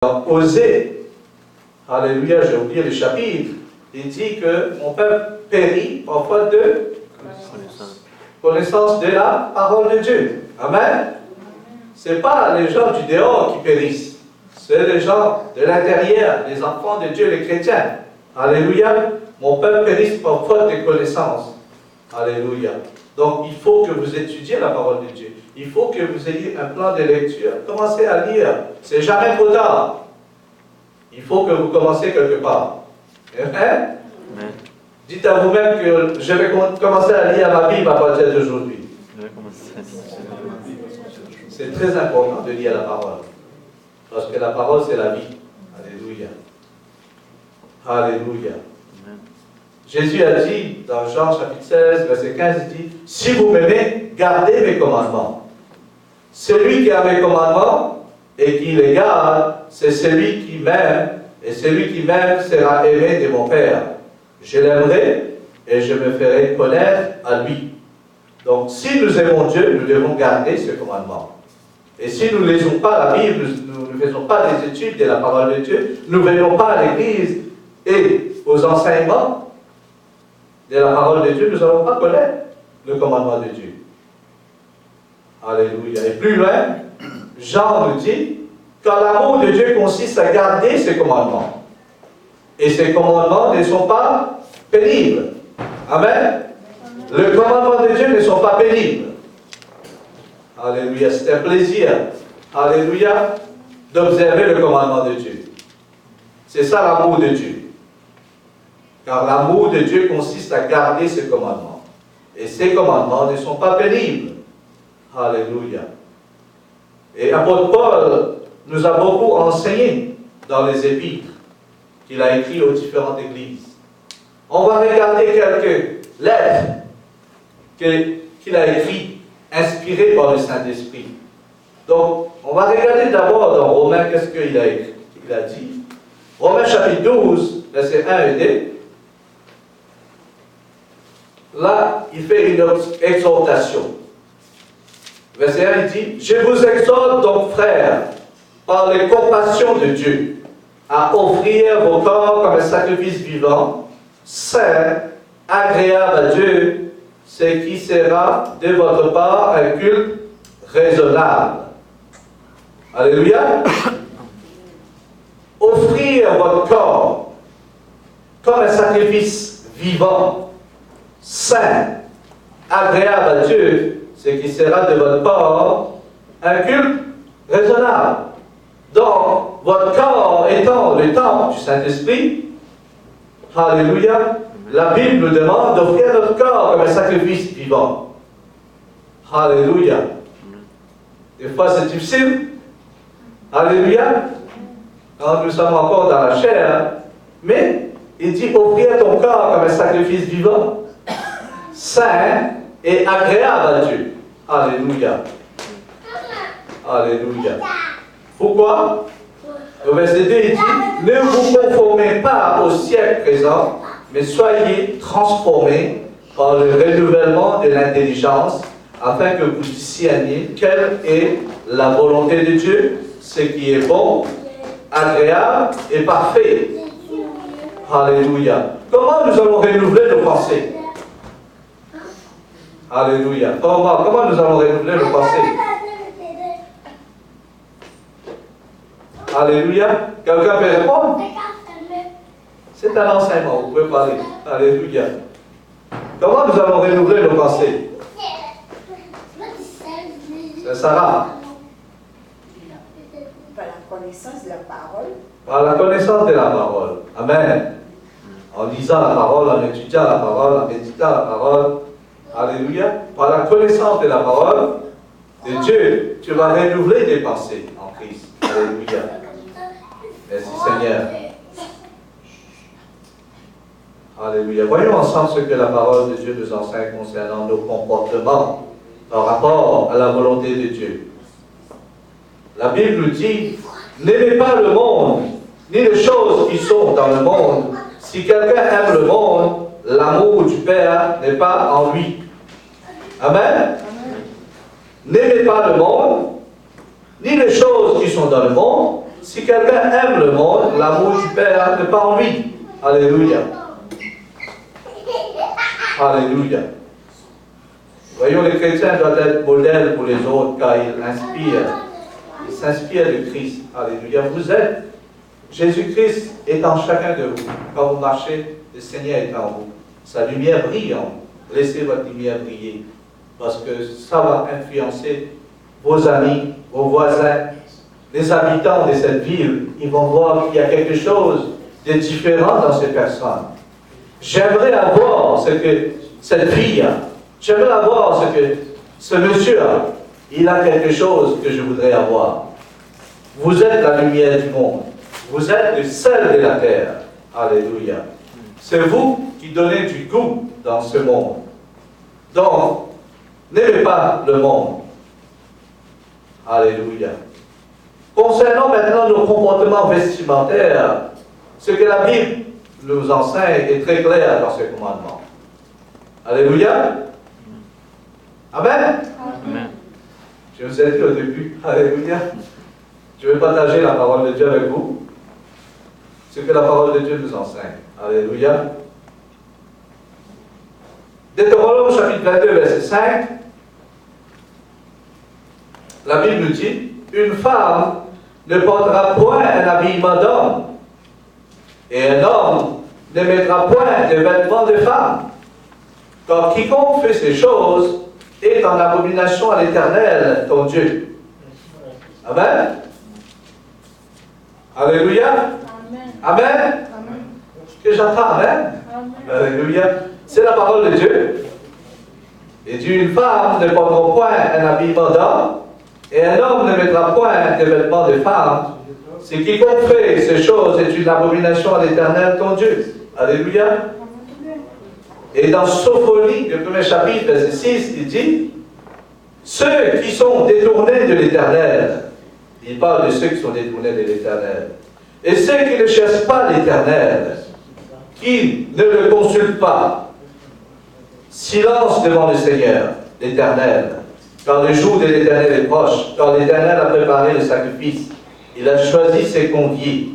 Dans Osée, alléluia, j'ai oublié le chapitre, il dit que mon peuple périt par faute de connaissance de la parole de Dieu. Amen. Ce n'est pas les gens du dehors qui périssent, c'est les gens de l'intérieur, les enfants de Dieu, les chrétiens. Alléluia. Mon peuple périt par faute de connaissance. Alléluia. Donc il faut que vous étudiez la parole de Dieu. Il faut que vous ayez un plan de lecture. Commencez à lire. C'est jamais trop tard. Il faut que vous commenciez quelque part. Amen. Dites à vous-même que je vais commencer à lire ma Bible à partir d'aujourd'hui. C'est très important de lire la parole. Parce que la parole, c'est la vie. Alléluia. Alléluia. Jésus a dit, dans Jean chapitre 16, verset 15, il dit, « Si vous m'aimez, gardez mes commandements. Celui qui a mes commandements et qui les garde, c'est celui qui m'aime, et celui qui m'aime sera aimé de mon Père. Je l'aimerai et je me ferai connaître à lui. » Donc, si nous aimons Dieu, nous devons garder ses commandements. Et si nous ne lisons pas la Bible, nous ne faisons pas des études de la parole de Dieu, nous ne venons pas à l'Église et aux enseignements de la parole de Dieu, nous n'allons pas connaître le commandement de Dieu. Alléluia. Et plus loin, Jean nous dit que l'amour de Dieu consiste à garder ses commandements. Et ces commandements ne sont pas pénibles. Amen. Les commandements de Dieu ne sont pas pénibles. Alléluia. C'est un plaisir. Alléluia. D'observer le commandement de Dieu. C'est ça l'amour de Dieu. Car l'amour de Dieu consiste à garder ses commandements. Et ces commandements ne sont pas pénibles. Alléluia. Et l'apôtre Paul nous a beaucoup enseigné dans les épîtres qu'il a écrits aux différentes églises. On va regarder quelques lettres qu'il a écrites, inspirées par le Saint-Esprit. Donc, on va regarder d'abord dans Romains, qu'est-ce qu'il a écrit, il a dit. Romains chapitre 12, versets 1 et 2. Là, il fait une exhortation. Verset 1, il dit, « Je vous exhorte donc, frères, par les compassions de Dieu, à offrir vos corps comme un sacrifice vivant, saint, agréable à Dieu, ce qui sera de votre part un culte raisonnable. » Alléluia. Offrir votre corps comme un sacrifice vivant, saint, agréable à Dieu, ce qui sera de votre part un culte raisonnable. Donc, votre corps étant le temple du Saint-Esprit, alléluia, la Bible nous demande d'offrir notre corps comme un sacrifice vivant. Alléluia. Des fois, c'est difficile. Alléluia. Quand nous sommes encore dans la chair, mais il dit offrir ton corps comme un sacrifice vivant, saint et agréable à Dieu. Alléluia. Alléluia. Pourquoi? Au verset 2, il dit, ne vous conformez pas au siècle présent, mais soyez transformés par le renouvellement de l'intelligence, afin que vous discerniez quelle est la volonté de Dieu, ce qui est bon, agréable et parfait. Alléluia. Comment nous allons renouveler nos pensées? Alléluia. Comment nous allons renouveler nos pensées? Alléluia. Quelqu'un peut répondre? C'est un enseignement, vous pouvez parler. Alléluia. Comment nous allons renouveler nos pensées? C'est Sarah. Par la connaissance de la parole. Par la connaissance de la parole. Amen. En lisant la parole, en étudiant la parole, en méditant la parole. Alléluia. Par la connaissance de la parole de Dieu, tu vas renouveler tes pensées en Christ. Alléluia. Merci Seigneur. Alléluia. Voyons ensemble ce que la parole de Dieu nous enseigne concernant nos comportements par rapport à la volonté de Dieu. La Bible nous dit, n'aimez pas le monde, ni les choses qui sont dans le monde. Si quelqu'un aime le monde, l'amour du Père n'est pas en lui. Amen. N'aimez pas le monde, ni les choses qui sont dans le monde. Si quelqu'un aime le monde, l'amour du Père n'est pas en lui. Alléluia. Alléluia. Voyons, les chrétiens doivent être modèles pour les autres car ils s'inspirent de Christ. Alléluia. Vous êtes, Jésus-Christ est en chacun de vous. Quand vous marchez, le Seigneur est en vous. Sa lumière brille en vous. Laissez votre lumière briller. Parce que ça va influencer vos amis, vos voisins, les habitants de cette ville. Ils vont voir qu'il y a quelque chose de différent dans ces personnes. J'aimerais avoir ce que cette fille a. J'aimerais avoir ce que ce monsieur a. Il a quelque chose que je voudrais avoir. Vous êtes la lumière du monde. Vous êtes le sel de la terre. Alléluia. C'est vous qui donnez du goût dans ce monde. Donc, n'aimez pas le monde. Alléluia. Concernant maintenant nos comportements vestimentaires, ce que la Bible nous enseigne est très clair dans ses commandements. Alléluia. Amen. Amen. Je vous ai dit au début, alléluia. Je vais partager la parole de Dieu avec vous. Ce que la parole de Dieu nous enseigne. Alléluia. Deutéronome chapitre 22, verset 5. La Bible nous dit, une femme ne portera point un habillement d'homme, et un homme ne mettra point de vêtements de femme. Car quiconque fait ces choses est en abomination à l'Éternel, ton Dieu. Amen. Alléluia. Amen. Amen. Amen. Ce que j'entends, amen. Amen. Alléluia. C'est la parole de Dieu. Et dit, une femme ne portera point un habillement d'homme, et un homme ne mettra point de vêtements de femme. C'est quiconque fait ces choses est une abomination à l'Éternel, ton Dieu. Alléluia. Et dans Sophonie, le premier chapitre, verset 6, il dit, ceux qui sont détournés de l'Éternel, il parle de ceux qui sont détournés de l'Éternel, et ceux qui ne cherchent pas l'Éternel, qui ne le consultent pas, silence devant le Seigneur, l'Éternel, car le jour de l'Éternel est proche, car l'Éternel a préparé le sacrifice, il a choisi ses conviés.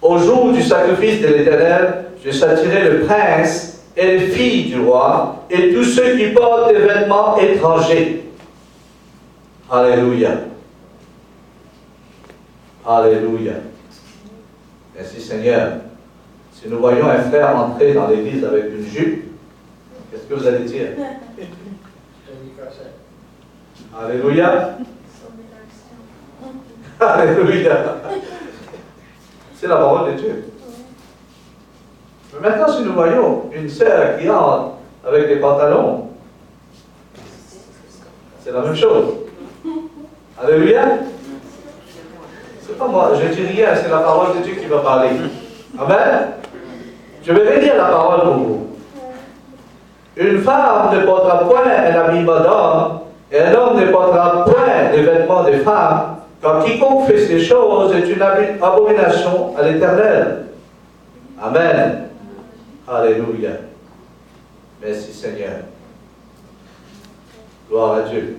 Au jour du sacrifice de l'Éternel, je châtirai le prince et les filles du roi, et tous ceux qui portent des vêtements étrangers. Alléluia. Alléluia. Merci Seigneur. Si nous voyons un frère entrer dans l'église avec une jupe, qu'est-ce que vous allez dire? Alléluia. Alléluia. C'est la parole de Dieu. Mais maintenant, si nous voyons une sœur qui entre avec des pantalons, c'est la même chose. Alléluia. C'est pas moi, je ne dis rien, c'est la parole de Dieu qui va parler. Amen. Je vais relire la parole pour vous. Une femme ne portera point un habillement d'homme, et un homme ne portera point des vêtements de femme, car quiconque fait ces choses est une abomination à l'Éternel. Amen. Alléluia. Merci Seigneur. Gloire à Dieu.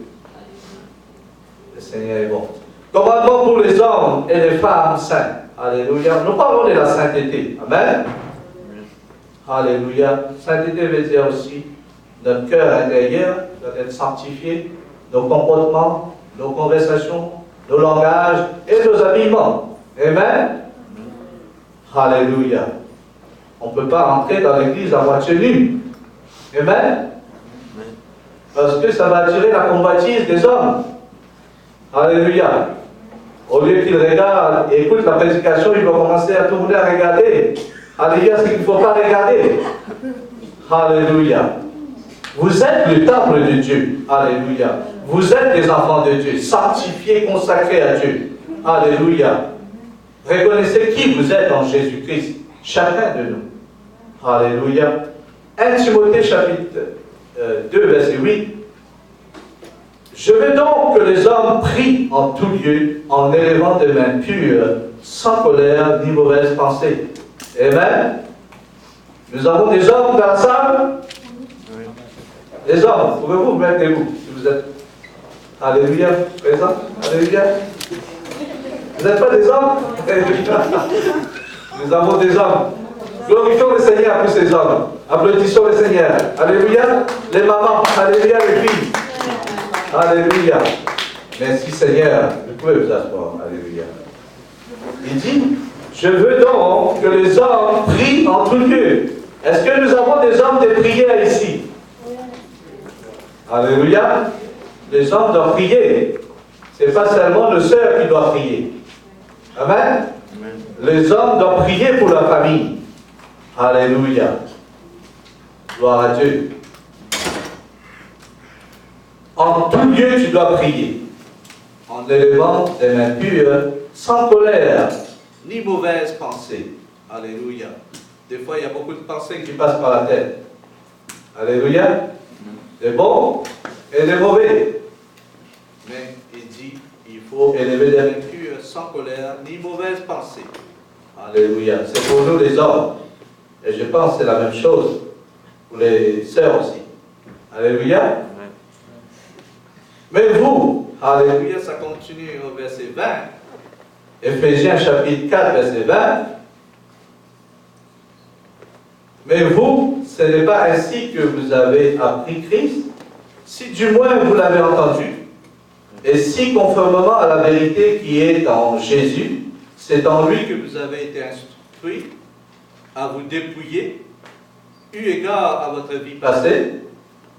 Le Seigneur est bon. Commandement pour les hommes et les femmes saints. Alléluia. Nous parlons de la sainteté. Amen. Alléluia. Sainteté veut dire aussi notre cœur intérieur doit être sanctifié, nos comportements, nos conversations, nos langages et nos habillements. Amen. Alléluia. On ne peut pas rentrer dans l'église à moitié nue. Amen. Parce que ça va attirer la convoitise des hommes. Alléluia. Au lieu qu'ils regardent et écoutent la prédication, ils vont commencer à tourner à regarder. Alléluia, ce qu'il ne faut pas regarder. Alléluia. Vous êtes le temple de Dieu. Alléluia. Vous êtes les enfants de Dieu, sanctifiés, consacrés à Dieu. Alléluia. Reconnaissez qui vous êtes en Jésus-Christ, chacun de nous. Alléluia. 1 Timothée chapitre 2, verset 8. Je veux donc que les hommes prient en tout lieu, en élevant des mains pures, sans colère ni mauvaise pensée. Amen. Nous avons des hommes dans la salle. Les hommes, pouvez-vous vous mettre debout si vous êtes. Alléluia, présent. Alléluia. Vous n'êtes pas des hommes? Nous avons des hommes. Glorifions le Seigneur pour ces hommes. Applaudissons le Seigneur. Alléluia. Les mamans. Alléluia les filles. Alléluia. Merci Seigneur. Vous pouvez vous asseoir. Alléluia. Il dit, je veux donc que les hommes prient en tout lieu. Est-ce que nous avons des hommes de prière ici? Alléluia. Les hommes doivent prier. Ce n'est pas seulement le sœur qui doit prier. Amen. Les hommes doivent prier pour la famille. Alléluia. Gloire à Dieu. En tout lieu, tu dois prier. En élevant des mains pures, sans colère, ni mauvaise pensée. Alléluia. Des fois, il y a beaucoup de pensées qui passent par la tête. Alléluia. Des bons et des mauvais. Mais il dit, il faut élever des mains pures, sans colère, ni mauvaise pensée. Alléluia. C'est pour nous les hommes. Et je pense que c'est la même chose pour les sœurs aussi. Alléluia. Mais vous, alléluia, ça continue au verset 20. Éphésiens chapitre 4, verset 20. Mais vous, ce n'est pas ainsi que vous avez appris Christ, si du moins vous l'avez entendu, et si conformément à la vérité qui est en Jésus, c'est en lui que vous avez été instruits à vous dépouiller, eu égard à votre vie passée,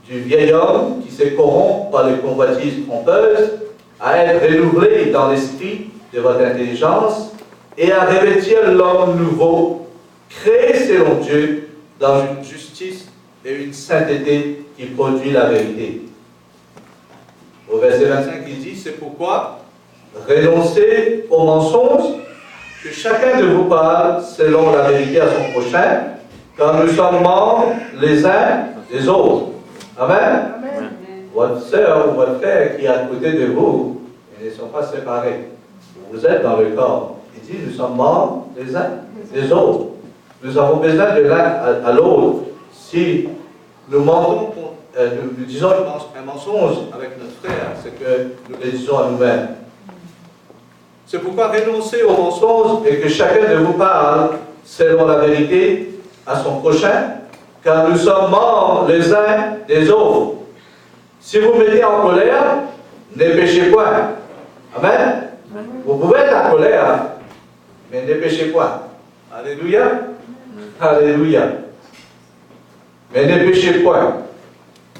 du vieil homme qui se corrompt par les convoitises trompeuses, à être renouvelé dans l'esprit de votre intelligence et à revêtir l'homme nouveau, créé selon Dieu, dans une justice et une sainteté qui produit la vérité. Au verset 25, il dit, c'est pourquoi renoncez aux mensonges, que chacun de vous parle selon la vérité à son prochain, car nous sommes membres les uns des autres. Amen. Amen. Votre sœur ou votre frère qui est à côté de vous, ils ne sont pas séparés. Vous êtes dans le corps. Il dit, nous sommes membres les uns des autres. Nous avons besoin de l'un à l'autre. Si nous mentons, nous disons un mensonge avec notre frère, c'est que nous le disons à nous-mêmes. C'est pourquoi renoncez aux mensonges et que chacun de vous parle selon la vérité à son prochain, car nous sommes membres les uns des autres. Si vous mettez en colère, ne péchez point. Amen. Vous pouvez être en colère, mais ne péchez point. Alléluia. Alléluia. Mais ne péchez point.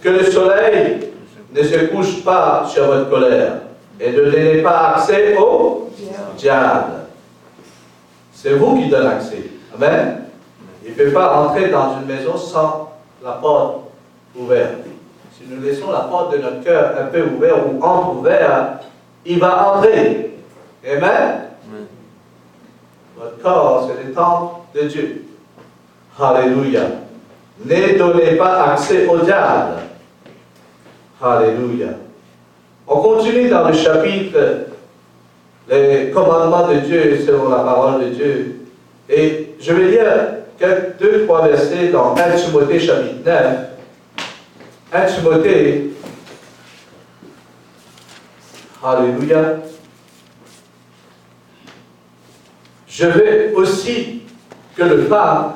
Que le soleil ne se couche pas sur votre colère et ne donnez pas accès au diable. C'est vous qui donnez accès. Amen. Il ne peut pas entrer dans une maison sans la porte ouverte. Si nous laissons la porte de notre cœur un peu ouverte ou entre-ouverte, il va entrer. Amen. Votre corps, c'est le temple de Dieu. Alléluia. Ne donnez pas accès au diable. Alléluia. On continue dans le chapitre, les commandements de Dieu selon la parole de Dieu. Et je vais lire deux, trois versets dans 1 Timothée chapitre 9. 1 Timothée. Alléluia. Je veux aussi que le femme,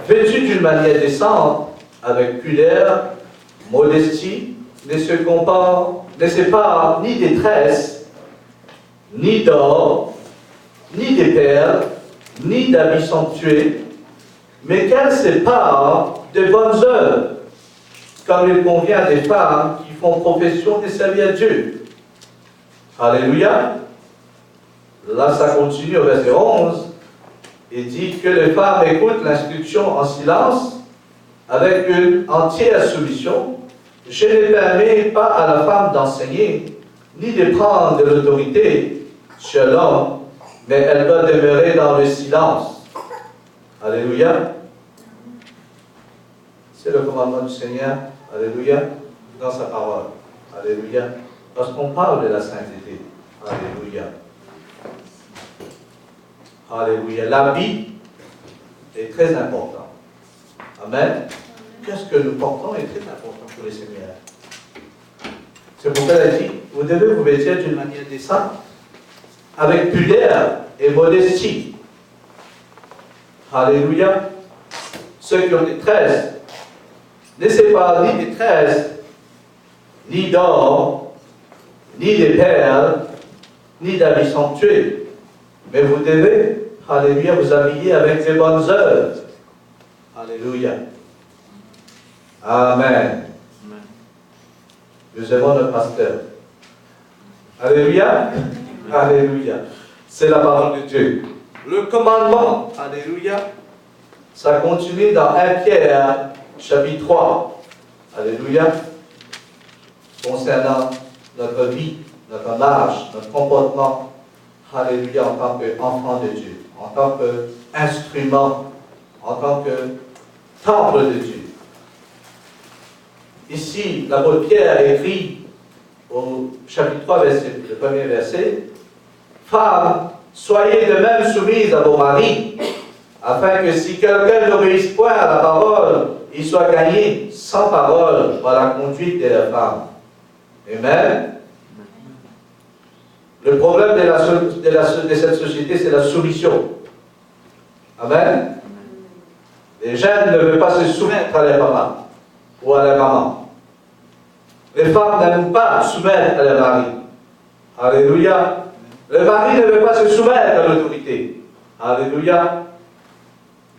vêtue d'une manière décente, avec pudeur, modestie, ne sépare ni des tresses, ni d'or, ni des perles, ni d'habits somptueux, mais qu'elle sépare de bonnes œuvres, comme il convient des femmes qui font profession de servir Dieu. Alléluia. Là, ça continue au verset 11. Il dit que les femmes écoutent l'instruction en silence, avec une entière soumission. Je ne permets pas à la femme d'enseigner, ni de prendre de l'autorité sur l'homme, mais elle doit demeurer dans le silence. Alléluia. C'est le commandement du Seigneur. Alléluia. Dans sa parole. Alléluia. Parce qu'on parle de la sainteté. Alléluia. Alléluia. L'habit est très important. Amen. Qu'est-ce que nous portons est très important pour le Seigneur. C'est pourquoi elle a dit, vous devez vous vêtir d'une manière décente. avec pudeur et modestie. Alléluia. Ceux qui ont des tresses, laissez pas ni des tresses, ni d'or, ni des perles, ni d'habits somptueux. Mais vous devez, alléluia, vous habiller avec des bonnes œuvres. Alléluia. Amen. Nous aimons notre pasteur. Alléluia. Alléluia. C'est la parole de Dieu. Le commandement, alléluia, ça continue dans 1 Pierre, chapitre 3. Alléluia. Concernant notre vie, notre marche, notre comportement. Alléluia, en tant qu'enfant de Dieu, en tant qu'instrument, en tant que temple de Dieu. Ici, l'apôtre Pierre écrit au chapitre 3, le premier verset, « Femmes, soyez de même soumises à vos maris, afin que si quelqu'un n'obéisse point à la parole, il soit gagné sans parole par la conduite de la femme. » Amen. Le problème de cette société, c'est la soumission. Amen. Les jeunes ne veulent pas se soumettre à leur papa ou à leur maman. Les femmes n'aiment pas soumettre à leur mari. Alléluia. Le mari ne veut pas se soumettre à l'autorité. Alléluia.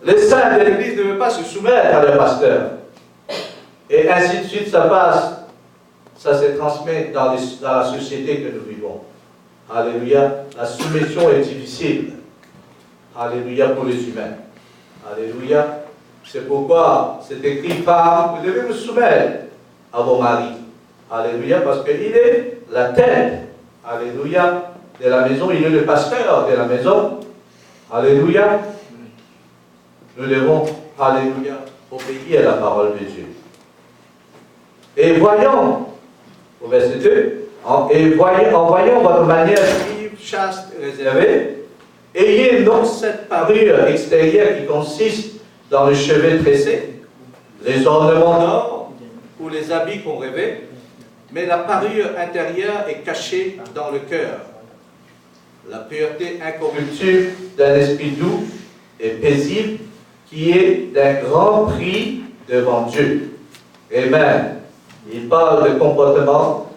Les saints de l'Église ne veulent pas se soumettre à leur pasteur. Et ainsi de suite, ça passe. Ça se transmet dans la société que nous vivons. Alléluia. La soumission est difficile. Alléluia pour les humains. Alléluia. C'est pourquoi c'est écrit, femmes, vous devez vous soumettre à vos maris. Alléluia, parce qu'il est la tête. Alléluia. De la maison, il est le pasteur de la maison. Alléluia. Nous devons, alléluia, obéir à la parole de Dieu. Et voyons, au verset 2, en voyant votre manière vive, chaste et réservée, ayez non cette parure extérieure qui consiste dans le cheveu tressé, les ornements d'or ou les habits qu'on rêvait, mais la parure intérieure est cachée dans le cœur. La pureté incorruptible d'un esprit doux et paisible qui est d'un grand prix devant Dieu. Amen. Il parle de comportement